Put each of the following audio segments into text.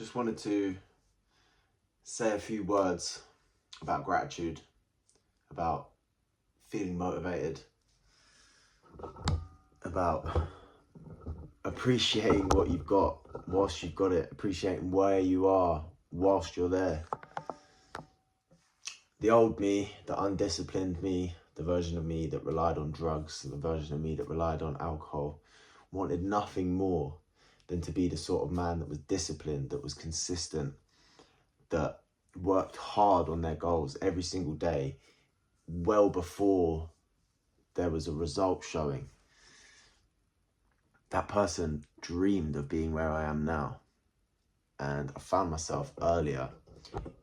Just wanted to say a few words about gratitude, about feeling motivated, about appreciating what you've got whilst you've got it, appreciating where you are whilst you're there. The old me, the undisciplined me, the version of me that relied on drugs, the version of me that relied on alcohol, wanted nothing more than to be the sort of man that was disciplined, that was consistent, that worked hard on their goals every single day, well before there was a result showing. That person dreamed of being where I am now. And I found myself earlier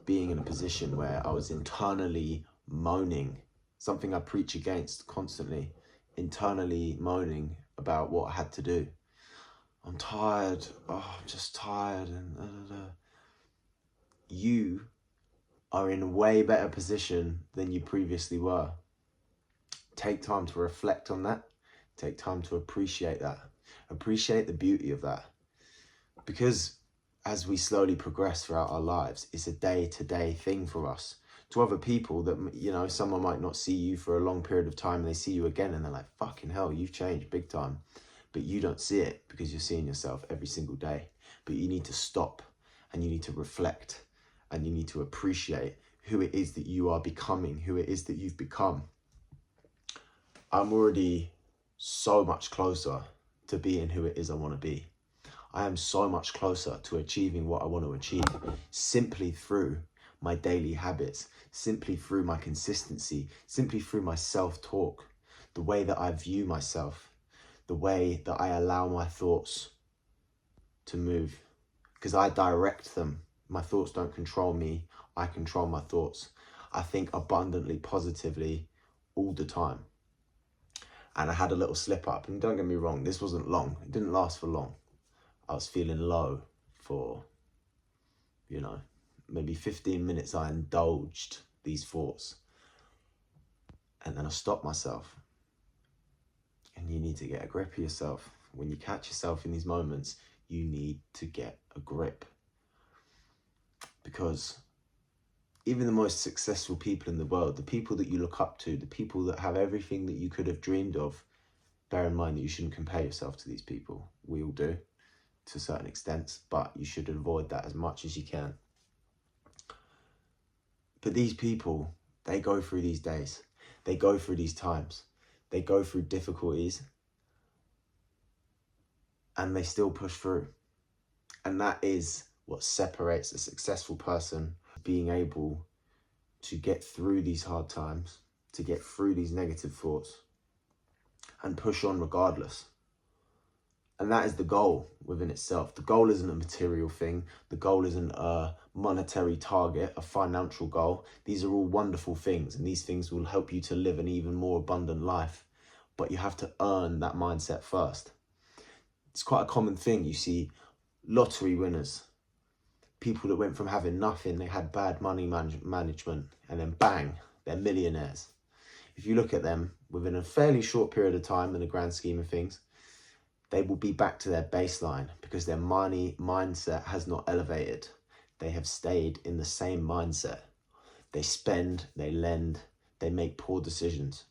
being in a position where I was internally moaning, something I preach against constantly, internally moaning about what I had to do. I'm tired, I'm just tired, and You are in a way better position than you previously were. Take time to reflect on that. Take time to appreciate that. Appreciate the beauty of that. Because as we slowly progress throughout our lives, it's a day-to-day thing for us. To other people that, you know, someone might not see you for a long period of time and they see you again and they're like, fucking hell, you've changed big time. But you don't see it because you're seeing yourself every single day. But you need to stop and you need to reflect and you need to appreciate who it is that you are becoming, who it is that you've become. I'm already so much closer to being who it is I want to be. I am so much closer to achieving what I want to achieve simply through my daily habits, simply through my consistency, simply through my self-talk, the way that I view myself, the way that I allow my thoughts to move, because I direct them. My thoughts don't control me, I control my thoughts. I think abundantly, positively all the time. And I had a little slip up, and don't get me wrong, this wasn't long, it didn't last for long. I was feeling low for, maybe 15 minutes. I indulged these thoughts. And then I stopped myself. And you need to get a grip of yourself. When you catch yourself in these moments, you need to get a grip. Because even the most successful people in the world, the people that you look up to, the people that have everything that you could have dreamed of, bear in mind that you shouldn't compare yourself to these people. We all do, to certain extents, but you should avoid that as much as you can. But these people, they go through these days, they go through these times, they go through difficulties, and they still push through. And that is what separates a successful person, being able to get through these hard times, to get through these negative thoughts, and push on regardless. And that is the goal within itself. The goal isn't a material thing. The goal isn't a monetary target, a financial goal. These are all wonderful things, and these things will help you to live an even more abundant life. But you have to earn that mindset first. It's quite a common thing. You see lottery winners, people that went from having nothing, they had bad money management, and then bang, they're millionaires. If you look at them within a fairly short period of time in the grand scheme of things, they will be back to their baseline because their money mindset has not elevated. They have stayed in the same mindset. They spend, they lend, they make poor decisions.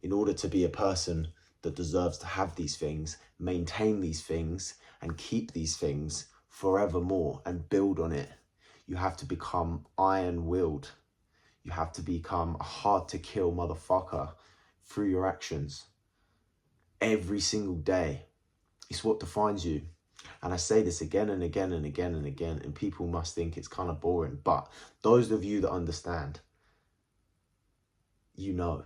In order to be a person that deserves to have these things, maintain these things, and keep these things forevermore and build on it, you have to become iron-willed. You have to become a hard-to-kill motherfucker through your actions. Every single day. It's what defines you. And I say this again and again and again and again, and people must think it's kind of boring, but those of you that understand, you know.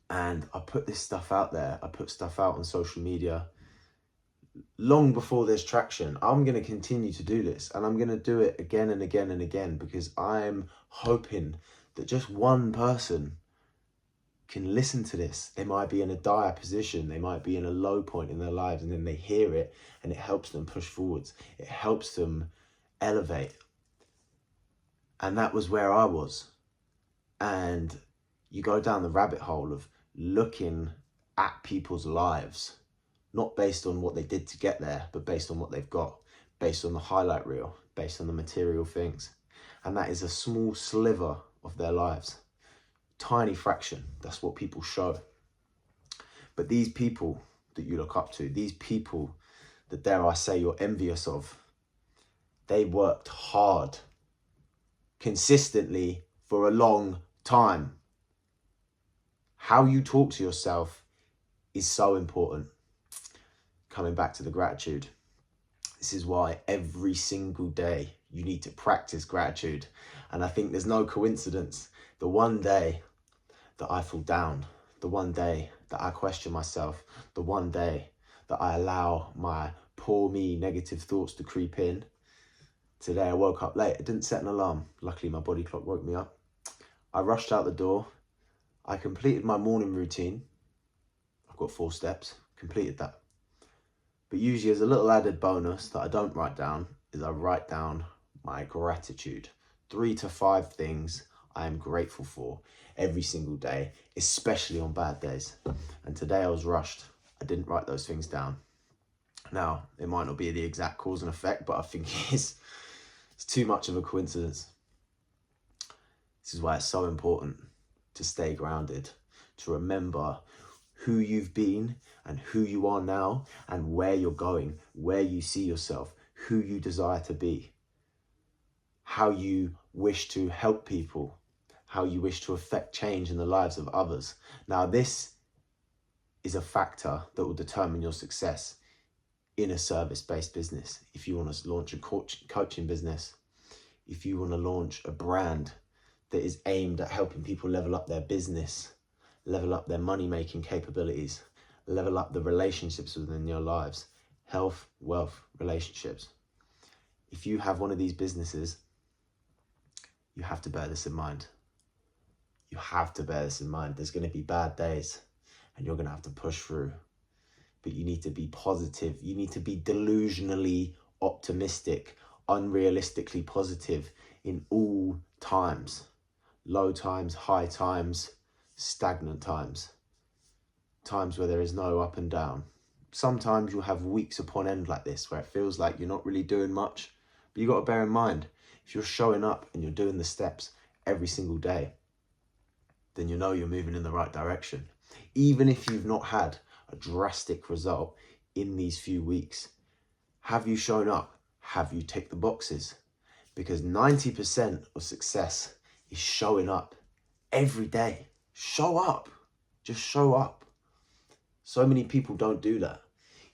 And I put this stuff out there. I put stuff out on social media long before there's traction. I'm going to continue to do this, and I'm going to do it again and again and again, because I'm hoping that just one person can listen to this. They might be in a dire position, they might be in a low point in their lives, and then they hear it and it helps them push forwards, it helps them elevate. And that was where I was. And you go down the rabbit hole of looking at people's lives, not based on what they did to get there, but based on what they've got, based on the highlight reel, based on the material things. And that is a small sliver of their lives. Tiny fraction. That's what people show. But these people that you look up to, these people that, dare I say, you're envious of, they worked hard, consistently, for a long time. How you talk to yourself is so important. Coming back to the gratitude. This is why every single day you need to practice gratitude. And I think there's no coincidence. The one day that I fall down, the one day that I question myself, the one day that I allow my poor me negative thoughts to creep in. Today I woke up late. I didn't set an alarm. Luckily my body clock woke me up. I rushed out the door. I completed my morning routine. I've got 4 steps, completed that. But usually as a little added bonus that I don't write down is I write down my gratitude. 3 to 5 things I am grateful for every single day, especially on bad days. And today I was rushed. I didn't write those things down. Now, it might not be the exact cause and effect, but I think it's too much of a coincidence. This is why it's so important to stay grounded, to remember who you've been and who you are now and where you're going, where you see yourself, who you desire to be, how you wish to help people, how you wish to affect change in the lives of others. Now, this is a factor that will determine your success in a service-based business. If you want to launch a coaching business, if you want to launch a brand that is aimed at helping people level up their business, level up their money-making capabilities, level up the relationships within your lives, health, wealth, relationships. If you have one of these businesses, you have to bear this in mind. You have to bear this in mind. There's going to be bad days and you're going to have to push through. But you need to be positive. You need to be delusionally optimistic, unrealistically positive in all times. Low times, high times, stagnant times. Times where there is no up and down. Sometimes you'll have weeks upon end like this where it feels like you're not really doing much. But you got to bear in mind, if you're showing up and you're doing the steps every single day, then you know you're moving in the right direction. Even if you've not had a drastic result in these few weeks, have you shown up? Have you ticked the boxes? Because 90% of success is showing up every day. Show up. Just show up. So many people don't do that.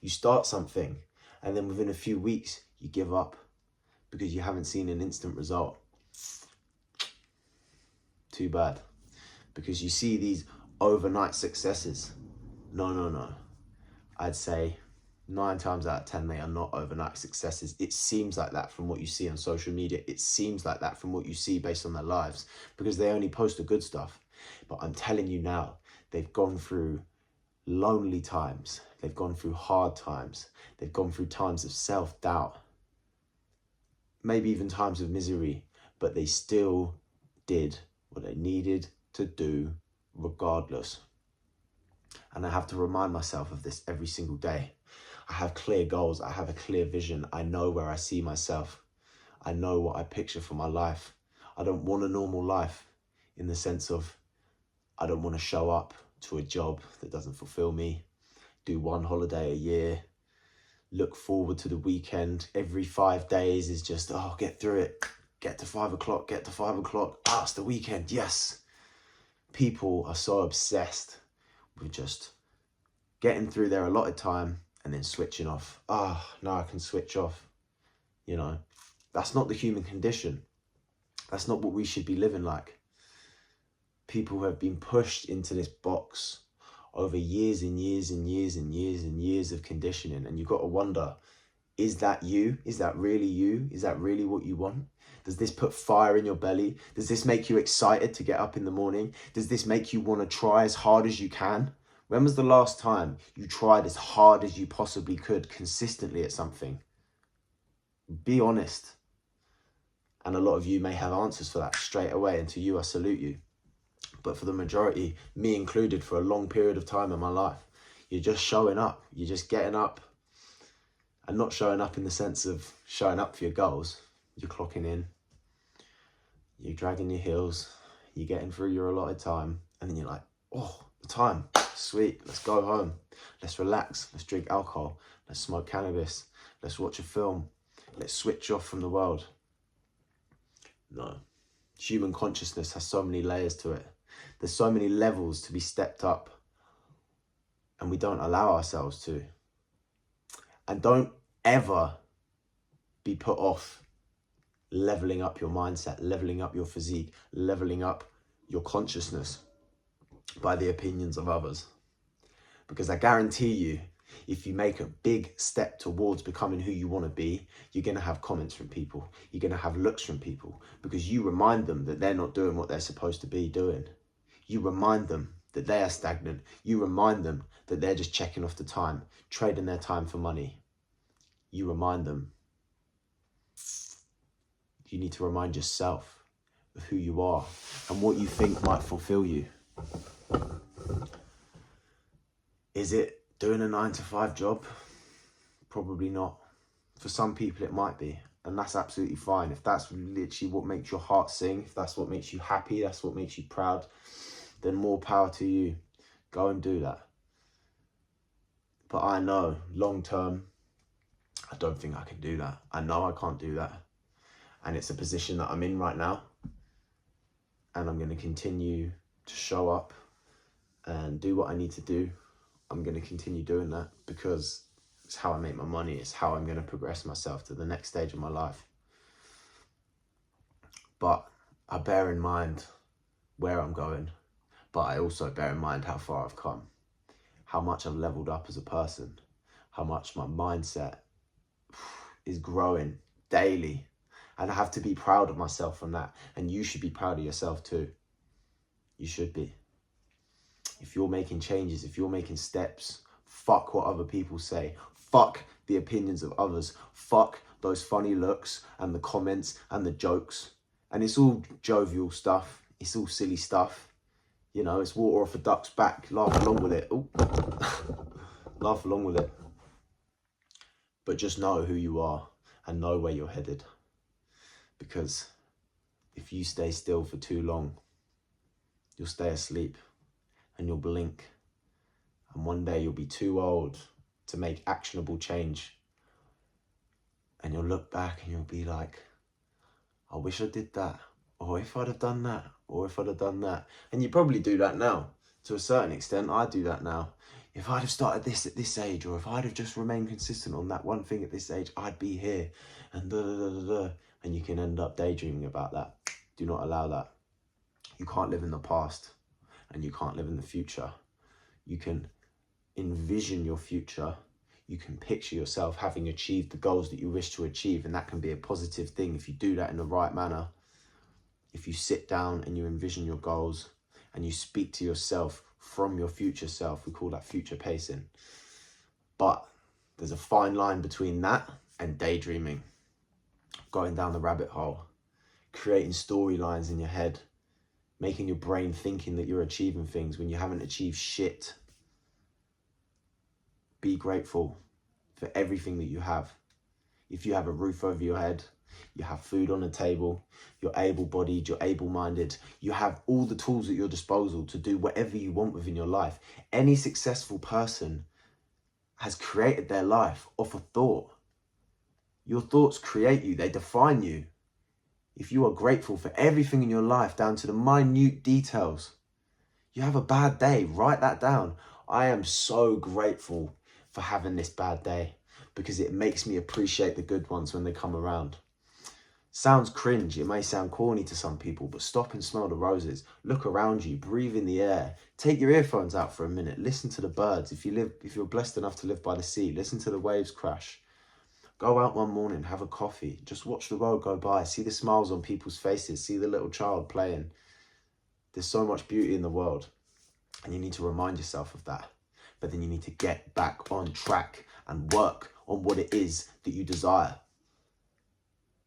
You start something and then within a few weeks you give up because you haven't seen an instant result. Too bad. Because you see these overnight successes. No. I'd say 9 times out of 10, they are not overnight successes. It seems like that from what you see on social media. It seems like that from what you see based on their lives because they only post the good stuff. But I'm telling you now, they've gone through lonely times. They've gone through hard times. They've gone through times of self-doubt. Maybe even times of misery. But they still did what they needed to do regardless. And I have to remind myself of this every single day. I have clear goals. I have a clear vision. I know where I see myself. I know what I picture for my life. I don't want a normal life in the sense of I don't want to show up to a job that doesn't fulfill me, do 1 holiday a year, look forward to the weekend. Every 5 days is just, oh, get through it. Get to 5 o'clock, get to 5 o'clock. Ah, it's the weekend, yes. People are so obsessed with just getting through their allotted time and then switching off. Ah, now I can switch off. You know, that's not the human condition. That's not what we should be living like. People who have been pushed into this box over years and years and years and years and years of conditioning. And you've got to wonder, is that you? Is that really you? Is that really what you want? Does this put fire in your belly? Does this make you excited to get up in the morning? Does this make you want to try as hard as you can? When was the last time you tried as hard as you possibly could consistently at something? Be honest. And a lot of you may have answers for that straight away. And to you, I salute you. But for the majority, me included, for a long period of time in my life, you're just showing up. You're just getting up, And not showing up in the sense of showing up for your goals. You're clocking in, you're dragging your heels, you're getting through your allotted time, and then you're like, oh, the time, sweet, let's go home, let's relax, let's drink alcohol, let's smoke cannabis, let's watch a film, let's switch off from the world. No. Human consciousness has so many layers to it. There's so many levels to be stepped up, and we don't allow ourselves to. And don't ever be put off leveling up your mindset, leveling up your physique, leveling up your consciousness by the opinions of others. Because I guarantee you, if you make a big step towards becoming who you want to be, you're going to have comments from people. You're going to have looks from people, because you remind them that they're not doing what they're supposed to be doing. You remind them that they are stagnant. You remind them that they're just checking off the time, trading their time for money. You remind them. You need to remind yourself of who you are and what you think might fulfill you. Is it doing a 9-to-5 job? Probably not. For some people it might be, and that's absolutely fine. If that's literally what makes your heart sing, if that's what makes you happy, that's what makes you proud, then more power to you. Go and do that. But I know long term, I don't think I can do that. I know I can't do that. And it's a position that I'm in right now. And I'm going to continue to show up and do what I need to do. I'm going to continue doing that because it's how I make my money. It's how I'm going to progress myself to the next stage of my life. But I bear in mind where I'm going. But I also bear in mind how far I've come. How much I've leveled up as a person. How much my mindset is growing daily. And I have to be proud of myself from that. And you should be proud of yourself too. You should be. If you're making changes, if you're making steps, fuck what other people say. Fuck the opinions of others. Fuck those funny looks and the comments and the jokes. And it's all jovial stuff. It's all silly stuff. You know, it's water off a duck's back. Laugh along with it. Ooh. Laugh along with it. But just know who you are and know where you're headed. Because if you stay still for too long, you'll stay asleep and you'll blink. And one day you'll be too old to make actionable change. And you'll look back and you'll be like, I wish I did that. Or if I'd have done that. Or if I'd have done that. And you probably do that now. To a certain extent, I do that now. If I'd have started this at this age, or if I'd have just remained consistent on that one thing at this age, I'd be here. And da da da da da. And you can end up daydreaming about that. Do not allow that. You can't live in the past and you can't live in the future. You can envision your future. You can picture yourself having achieved the goals that you wish to achieve, and that can be a positive thing if you do that in the right manner. If you sit down and you envision your goals and you speak to yourself from your future self, we call that future pacing. But there's a fine line between that and daydreaming. Going down the rabbit hole, creating storylines in your head, making your brain thinking that you're achieving things when you haven't achieved shit. Be grateful for everything that you have. If you have a roof over your head, you have food on the table, you're able-bodied, you're able-minded, you have all the tools at your disposal to do whatever you want within your life. Any successful person has created their life off a thought. Your thoughts create you, they define you. If you are grateful for everything in your life, down to the minute details, you have a bad day, write that down. I am so grateful for having this bad day because it makes me appreciate the good ones when they come around. Sounds cringe, it may sound corny to some people, but stop and smell the roses. Look around you, breathe in the air. Take your earphones out for a minute, listen to the birds. If you're blessed enough to live by the sea, listen to the waves crash. Go out one morning, have a coffee, just watch the world go by, see the smiles on people's faces, see the little child playing. There's so much beauty in the world, and you need to remind yourself of that. But then you need to get back on track and work on what it is that you desire.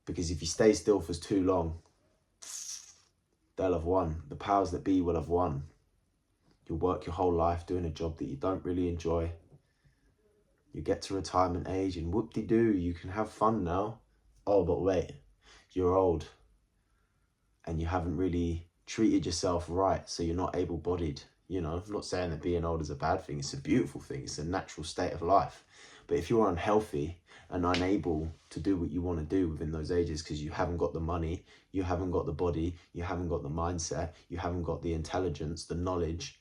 Because if you stay still for too long, they'll have won. The powers that be will have won. You'll work your whole life doing a job that you don't really enjoy. You get to retirement age and whoop-de-doo, you can have fun now. Oh, but wait, you're old and you haven't really treated yourself right, so you're not able-bodied. You know, I'm not saying that being old is a bad thing. It's a beautiful thing. It's a natural state of life. But if you're unhealthy and unable to do what you want to do within those ages because you haven't got the money, you haven't got the body, you haven't got the mindset, you haven't got the intelligence, the knowledge.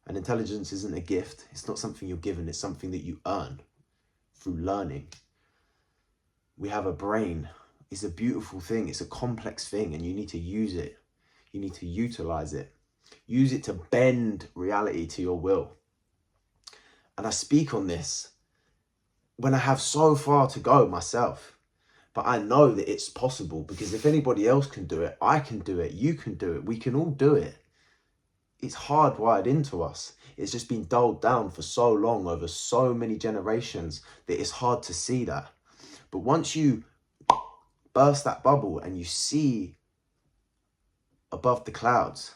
And intelligence isn't a gift. It's not something you're given. It's something that you earn through learning. We have a brain. It's a beautiful thing. It's a complex thing, and you need to use it. You need to utilize it. Use it to bend reality to your will. And I speak on this when I have so far to go myself. But I know that it's possible, because if anybody else can do it, I can do it, you can do it, we can all do it. It's hardwired into us. It's just been dulled down for so long over so many generations that it's hard to see that. But once you burst that bubble and you see above the clouds,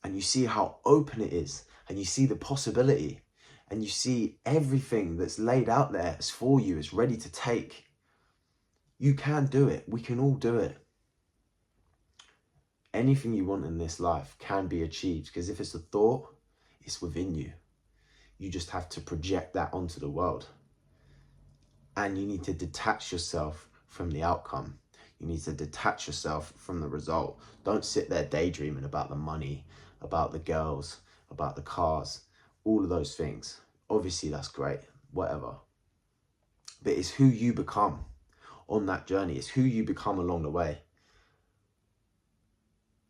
and you see how open it is, and you see the possibility, and you see everything that's laid out there is for you, is ready to take, you can do it. We can all do it. Anything you want in this life can be achieved, because if it's a thought, it's within you. You just have to project that onto the world. And you need to detach yourself from the outcome. You need to detach yourself from the result. Don't sit there daydreaming about the money, about the girls, about the cars, all of those things. Obviously, that's great, whatever. But it's who you become on that journey. It's who you become along the way.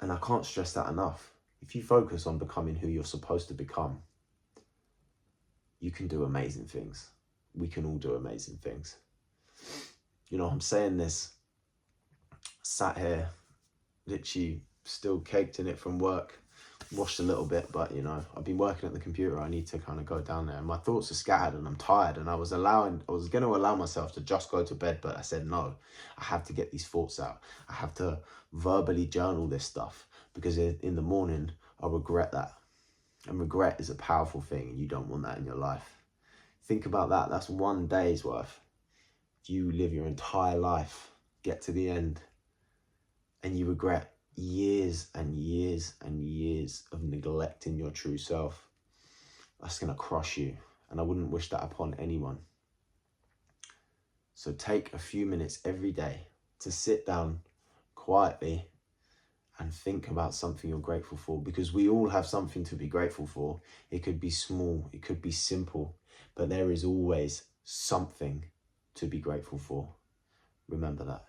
And I can't stress that enough. If you focus on becoming who you're supposed to become, you can do amazing things. We can all do amazing things. You know, I'm saying this, sat here, literally still caked in it from work, washed a little bit, but you know, I've been working at the computer. I need to kind of go down there, and my thoughts are scattered and I'm tired, and I was going to allow myself to just go to bed, but I said, no, I have to get these thoughts out. I have to verbally journal this stuff, because in the morning, I'll regret that. And regret is a powerful thing, and you don't want that in your life. Think about that. That's one day's worth. If you live your entire life, get to the end, and you regret years and years and years of neglecting your true self, that's going to crush you. And I wouldn't wish that upon anyone. So take a few minutes every day to sit down quietly and think about something you're grateful for, because we all have something to be grateful for. It could be small, it could be simple, but there is always something to be grateful for. Remember that.